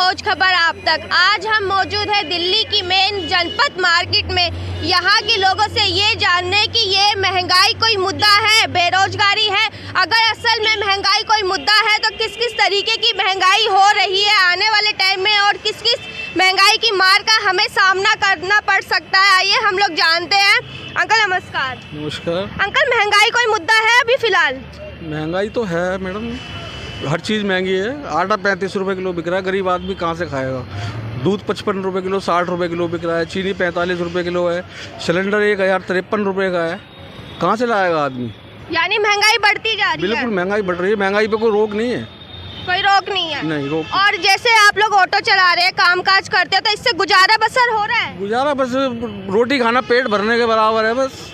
रोज खबर आप तक। आज हम मौजूद है दिल्ली की मेन जनपद मार्केट में। यहाँ के लोगों से ये जानने कि ये महंगाई कोई मुद्दा है, बेरोजगारी है, अगर असल में महंगाई कोई मुद्दा है तो किस किस तरीके की महंगाई हो रही है आने वाले टाइम में और किस किस महंगाई की मार का हमें सामना करना पड़ सकता है। आइए हम लोग जानते हैं। अंकल नमस्कार। नमस्कार। अंकल महंगाई कोई मुद्दा है अभी फिलहाल? महंगाई तो है मैडम, हर चीज़ महंगी है। आटा 35 रुपये किलो बिक रहा है, गरीब आदमी कहाँ से खाएगा। दूध 55 रुपये किलो, 60 रुपये किलो बिक रहा है। चीनी 45 रुपये किलो है। सिलेंडर 1053 रुपये का है, कहाँ से लाएगा आदमी। यानी महंगाई बढ़ती जा रही है। बिल्कुल महंगाई बढ़ रही है, महंगाई पे कोई रोक नहीं है। कोई रोक नहीं है? नहीं रोक। और जैसे आप लोग ऑटो चला रहे हैं, काम काज करते हो, तो इससे गुजारा बसर हो रहा है? गुजारा बस रोटी खाना पेट भरने के बराबर है, बस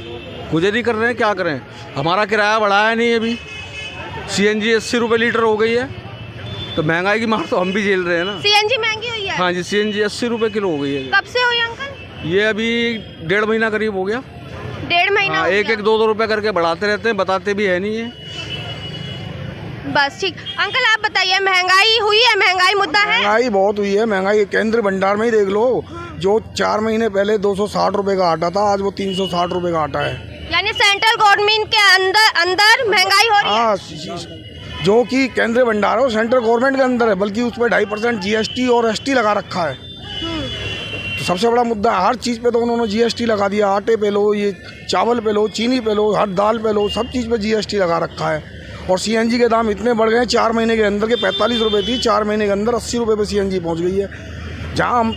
गुजरी कर रहे हैं, क्या करें। हमारा किराया बढ़ाया नहीं अभी, CNG 80 रुपये लीटर हो गई है, तो महंगाई की मार तो हम भी झेल रहे हैं ना। CNG महंगी हुई है? हाँ जी, CNG 80 रुपये किलो हो गई है। कब से हुई अंकल? ये अभी 1.5 महीना करीब हो गया। 1.5 महीना? हाँ, 1-2 रुपये करके बढ़ाते रहते हैं, बताते भी है नहीं है। बस ठीक। अंकल आप बताइए, महंगाई हुई है, महंगाई मुद्दा है? महंगाई बहुत हुई है। महंगाई केंद्र भंडार में ही देख लो, जो 4 महीने पहले 260 रुपये का आटा था, आज वो 360 रुपये का आटा है। यानी सेंट्रल गवर्नमेंट के अंदर महंगाई हो रही है? हाँ, जो कि केंद्रीय भंडार है वो सेंट्रल गवर्नमेंट के अंदर है, बल्कि उस पर 2.5% GST और ST लगा रखा है। तो सबसे बड़ा मुद्दा है, हर चीज़ पे तो उन्होंने GST लगा दिया। आटे पे लो, ये चावल पे लो, चीनी पे लो, हर दाल पे लो, सब चीज़ पे GST लगा रखा है। और CNG के दाम इतने बढ़ गए हैं, 4 महीने के अंदर के 45 रुपये थी, 4 महीने के अंदर 80 रुपये पे CNG पहुँच गई है। जहाँ हम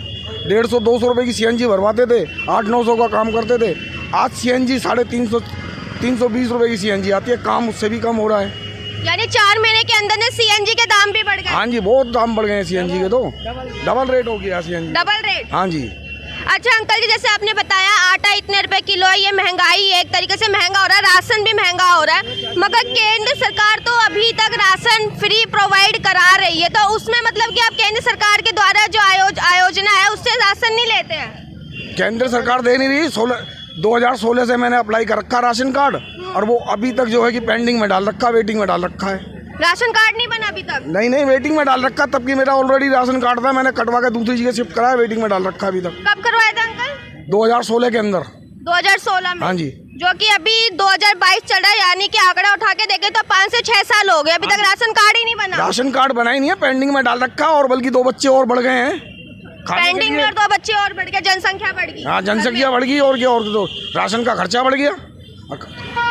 150-200 रुपये की CNG भरवाते थे, 800-900 का काम करते थे, आज CNG 350-320 रुपये की CNG आती है, काम उससे भी कम हो रहा है। यानी 4 महीने के अंदर ने CNG के दाम भी बढ़ गए? हाँ जी, बहुत दाम बढ़ गए हैं CNG के, तो डबल रेट हो गया CNG। Double rate? हाँ जी। अच्छा अंकल जी, जैसे आपने बताया आटा इतने रुपए किलो है, ये महंगाई एक तरीके से महंगा हो रहा है, राशन भी महंगा हो रहा है, मगर केंद्र सरकार तो अभी तक राशन फ्री प्रोवाइड करा रही है, तो उसमें मतलब कि आप केंद्र सरकार के द्वारा जो आयोजना है उससे राशन नहीं लेते हैं? केंद्र सरकार दे नहीं रही। 2016 से मैंने अप्लाई कर रखा राशन कार्ड, और वो अभी तक जो है कि पेंडिंग में डाल रखा, वेटिंग में डाल रखा है। राशन कार्ड नहीं बना अभी तक? नहीं, वेटिंग में डाल रखा, तब कि मेरा ऑलरेडी राशन कार्ड था, मैंने कटवा के दूसरी जगह शिफ्ट कराया, वेटिंग में डाल रखा अभी तक। कब करवाया था अंकल? 2016 के अंदर। 2016 में? हाँ जी। जो कि अभी 2022 चल रहा है, यानी कि आंकड़ा उठा के देखे तो 5 से 6 साल हो गए, अभी तक राशन कार्ड ही नहीं बना। राशन कार्ड बना ही नहीं है, पेंडिंग में डाल रखा, और बल्कि 2 बच्चे और बढ़ गए हैं पेंडिंग में, और 2 बच्चे और बढ़ गए, जनसंख्या बढ़ गई। हाँ, जनसंख्या बढ़ गई, और क्या, और तो राशन का खर्चा बढ़ गया।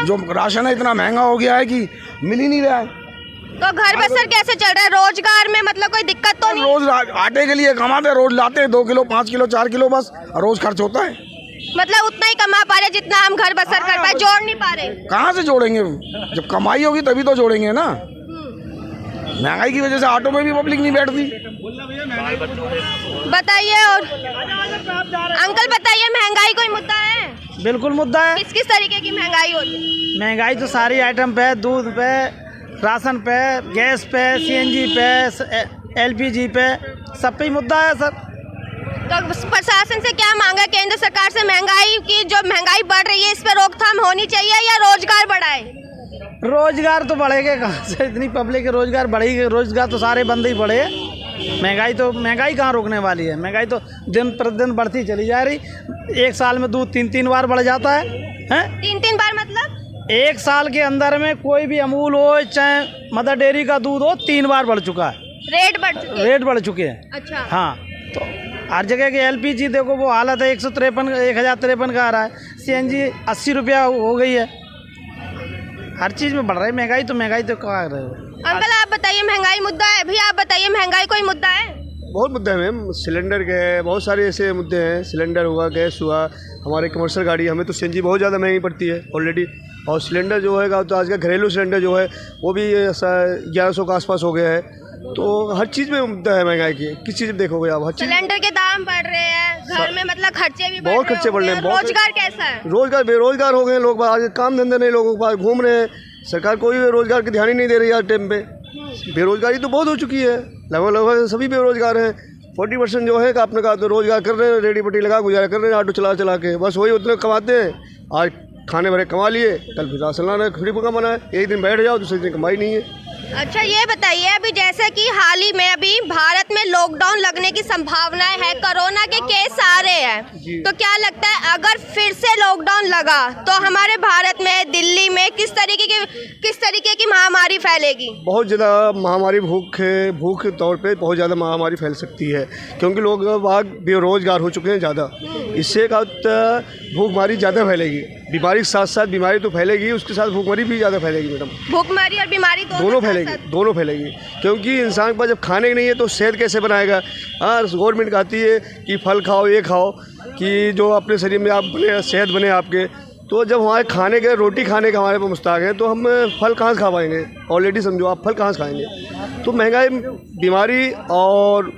जो राशन है इतना महंगा हो गया है कि मिल ही नहीं रहा है। तो घर बसर कैसे चल रहा है? रोजगार में मतलब कोई दिक्कत तो नहीं? रोज आटे के लिए कमाते, रोज लाते हैं 2 किलो, 5 किलो, 4 किलो, बस रोज खर्च होता है। मतलब उतना ही कमा पा रहे जितना हम घर बसर कर पाए, जोड़ नहीं पा रहे। कहाँ से जोड़ेंगे? जब कमाई होगी तभी तो जोड़ेंगे ना। महंगाई की वजह से ऑटो में भी पब्लिक नहीं बैठती। बताइए। और अंकल बताइए, महंगाई कोई मुद्दा है? बिल्कुल मुद्दा है। किस किस तरीके की महंगाई हो रही है? महंगाई तो सारी आइटम पे, दूध पे, राशन पे, गैस पे, CNG पे, LPG पे, सब पे ही मुद्दा है सर। तो प्रशासन से क्या मांगा केंद्र सरकार से? महंगाई की जो महंगाई बढ़ रही है, इस पर रोकथाम होनी चाहिए या रोजगार बढ़ाए? रोजगार तो बढ़ेगा कहाँ से, इतनी पब्लिक है, रोजगार बढ़ेगी? रोजगार तो सारे बंद ही बढ़े। महंगाई कहाँ रोकने वाली है? महंगाई तो दिन प्रतिदिन बढ़ती चली जा रही। 1 साल में दूध 3 बार बढ़ जाता है, हैं? 3 बार मतलब? 1 साल के अंदर में कोई भी अमूल हो चाहे मदर डेयरी का दूध हो, 3 बार बढ़ चुका है। रेट बढ़ चुके हैं। अच्छा। हाँ, तो हर जगह के LPG देखो वो हालत है, 1053 का आ रहा है। CNG 80 रुपया हो गई है। हर चीज़ में बढ़ रही है महंगाई, तो महंगाई तो क्या कर रहे हो? अंकल आप बताइए, महंगाई मुद्दा है? भैया आप बताइए, महंगाई कोई मुद्दा है? बहुत मुद्दे हैं मैम, सिलेंडर के बहुत सारे ऐसे मुद्दे हैं। सिलेंडर हुआ, गैस हुआ, हमारे कमर्शियल गाड़ी, हमें तो CNG बहुत ज़्यादा महंगी पड़ती है ऑलरेडी। और सिलेंडर जो है तो आज का घरेलू सिलेंडर जो है वो भी 1100 के आसपास हो गया है। तो हर चीज़ में मुद्दा है महंगाई की। किस चीज़ में देखोगे आप? हर चीज़। सिलेंडर के दाम बढ़ रहे हैं, घर में मतलब खर्चे भी बहुत खर्चे बढ़ रहे हैं। रोजगार कैसा है? रोजगार बेरोजगार हो गए लोग, आज काम धंधे नहीं, लोगों के पास घूम रहे हैं। सरकार कोई रोजगार की ध्यान ही नहीं दे रही है टाइम पे। बेरोजगारी तो बहुत हो चुकी है, लगभग सभी बेरोजगार हैं। 40% जो है कि आपने कहा तो रोजगार कर रहे हैं, रेडी पट्टी लगा गुजारा कर रहे हैं, ऑटो चला के, बस वही उतने कमाते हैं। आज खाने भरे कमा लिए, कल फिर राशन लाना फ्री का मना है। एक दिन बैठ जाओ, दूसरे दिन कमाई नहीं है। अच्छा ये बताइए, अभी जैसे कि हाल ही में अभी भारत में लॉकडाउन लगने की संभावनाएं है, कोरोना के केस आ रहे हैं, तो क्या लगता है अगर फिर से लॉकडाउन लगा तो हमारे भारत में, दिल्ली में किस तरीके की महामारी फैलेगी? बहुत ज़्यादा महामारी, भूख के तौर पे बहुत ज़्यादा महामारी फैल सकती है, क्योंकि लोग वहाँ बेरोजगार हो चुके हैं ज़्यादा। इससे का भूखमारी ज़्यादा फैलेगी। बीमारी के साथ साथ बीमारी तो फैलेगी, उसके साथ भूखमरी भी ज़्यादा फैलेगी मैडम। भूखमरी और बीमारी दोनों फैलेगी, क्योंकि इंसान के पास जब खाने नहीं है तो सेहत कैसे बनाएगा। हाँ, गवर्नमेंट कहती है कि फल खाओ, ये खाओ कि जो अपने शरीर में आप बने, सेहत बने आपके। तो जब हमारे खाने के, रोटी खाने का हमारे पास मुश्ताक है, तो हम फल कहाँ से खा पाएंगे? ऑलरेडी समझो आप, फल कहाँ से खाएंगे? तो महंगाई, बीमारी और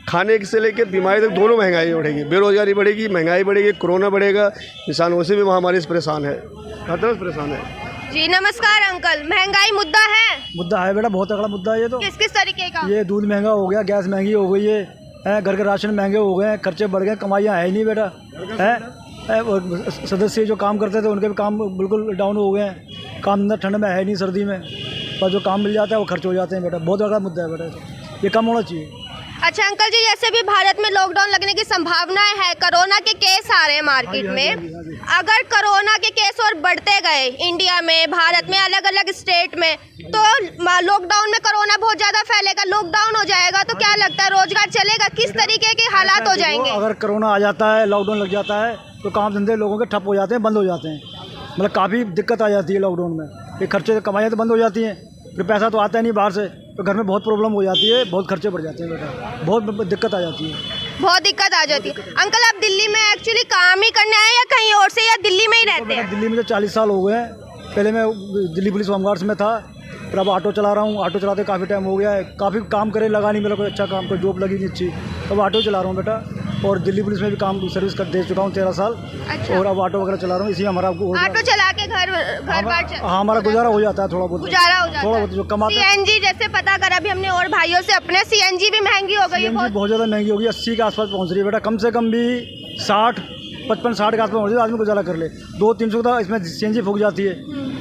खाने से लेकर बीमारी तक दोनों महंगाई बढ़ेगी, बेरोजगारी बढ़ेगी, महंगाई बढ़ेगी, कोरोना बढ़ेगा, इंसान वैसे भी महामारी से परेशान है, हर तरह से परेशान है। जी नमस्कार अंकल, महंगाई मुद्दा है बेटा, बहुत तगड़ा मुद्दा है ये तो। किस तरीके का? ये दूध महंगा हो गया, गैस महंगी हो गई है, घर के राशन महंगे हो गए हैं, खर्चे बढ़ गए, कमाइयाँ है ही नहीं बेटा, है। सदस्य जो काम करते थे उनके भी काम बिल्कुल डाउन हो गए हैं, काम धंधा ठंड में है नहीं, सर्दी में पर जो काम मिल जाता है वो खर्च हो जाते हैं बेटा। बहुत तगड़ा मुद्दा है बेटा, ये कम होना चाहिए। अच्छा अंकल जी, जैसे भी भारत में लॉकडाउन लगने की संभावनाएं है, कोरोना के केस आ रहे हैं मार्केट में, अगर कोरोना के केस और बढ़ते गए इंडिया में, भारत में, अलग अलग स्टेट में, तो लॉकडाउन में कोरोना बहुत ज्यादा फैलेगा, लॉकडाउन हो जाएगा, तो क्या लगता है रोजगार चलेगा? किस तरीके के हालात हो जाएंगे? अगर कोरोना आ जाता है, लॉकडाउन लग जाता है, तो काम धंधे लोगों के ठप हो जाते हैं, बंद हो जाते हैं, मतलब काफ़ी दिक्कत आ जाती है लॉकडाउन में। ये खर्चे कमाइयाँ तो बंद हो जाती हैं, फिर पैसा तो आता है नहीं बाहर से, तो घर में बहुत प्रॉब्लम हो जाती है, बहुत खर्चे बढ़ जाते हैं बेटा, बहुत दिक्कत आ जाती है। बहुत दिक्कत आ जाती है। अंकल आप दिल्ली में एक्चुअली काम ही करने आए या कहीं और से, या दिल्ली में ही रहते हैं? दिल्ली में तो 40 साल हो गए हैं। पहले मैं दिल्ली पुलिस होमगार्ड्स में था, फिर अब ऑटो चला रहा हूँ। ऑटो चलाते काफ़ी टाइम हो गया है, काफ़ी काम करे लगा नहीं, मेरा कोई अच्छा काम, कोई जॉब लगी नहीं अच्छी, अब ऑटो चला रहा हूँ बेटा। और दिल्ली पुलिस में भी काम सर्विस कर दे चुका हूँ 13 साल। अच्छा। और अब ऑटो वगैरह चला रहा हूँ, इसी हमारा ऑटो चला के घर बार हमारा गुजारा हो जाता है, थोड़ा बहुत गुजारा हो जाता है, थोड़ा बहुत जो कमाते हैं। सीएनजी जैसे पता करा अभी हमने और भाइयों से अपने, सीएनजी भी महंगी हो गई है, बहुत ज़्यादा महंगी हो गई, 80 के आसपास पहुँच रही है बेटा, कम से कम भी 55-60 के आसपास पहुँच रही है, आदमी गुजारा कर ले। 200-300 का इसमें सीएनजी फूक जाती है,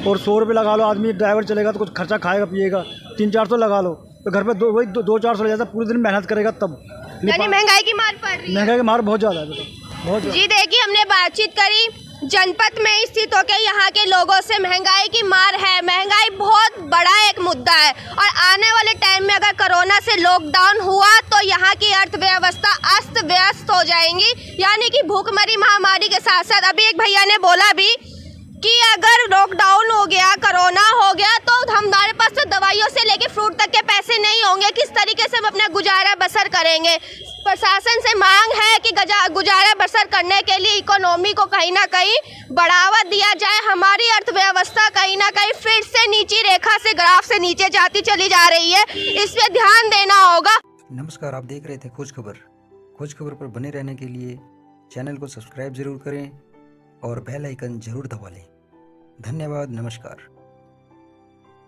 और 100 रुपये लगा लो, आदमी ड्राइवर चलेगा तो कुछ खर्चा खाएगा पिएगा, 300-400 लगा लो, तो घर पे 200-400 ले जाता, पूरे दिन मेहनत करेगा तब। यानी महंगाई की मार पड़ रही है। महंगाई की मार बहुत ज़्यादा है बेटा, बहुत। जी देखिए, हमने बातचीत करी जनपद में स्थित होकर यहाँ के लोगों से, महंगाई की मार है, महंगाई बहुत बड़ा एक मुद्दा है, और आने वाले टाइम में अगर कोरोना से लॉकडाउन हुआ तो यहाँ की अर्थव्यवस्था अस्त व्यस्त हो जाएंगी, यानी कि भूखमरी महामारी के साथ साथ अभी एक भैया ने बोला भी कि अगर लॉकडाउन हो गया, कोरोना हो गया, तो हमारे पास तो दवाइयों से लेके फ्रूट तक के पैसे नहीं होंगे, किस तरीके से हम अपना गुजारा बसर करेंगे? प्रशासन से मांग है कि गुजारा बसर करने के लिए इकोनॉमी को कहीं ना कहीं बढ़ावा दिया जाए, हमारी अर्थव्यवस्था कहीं ना कहीं फिर से नीची रेखा से, ग्राफ से नीचे जाती चली जा रही है, इस पे ध्यान देना होगा। नमस्कार, आप देख रहे थे खोज खबर। खोज खबर पर बने रहने के लिए चैनल को सब्सक्राइब जरूर करें और बेल आइकन जरूर दबा लें। धन्यवाद, नमस्कार।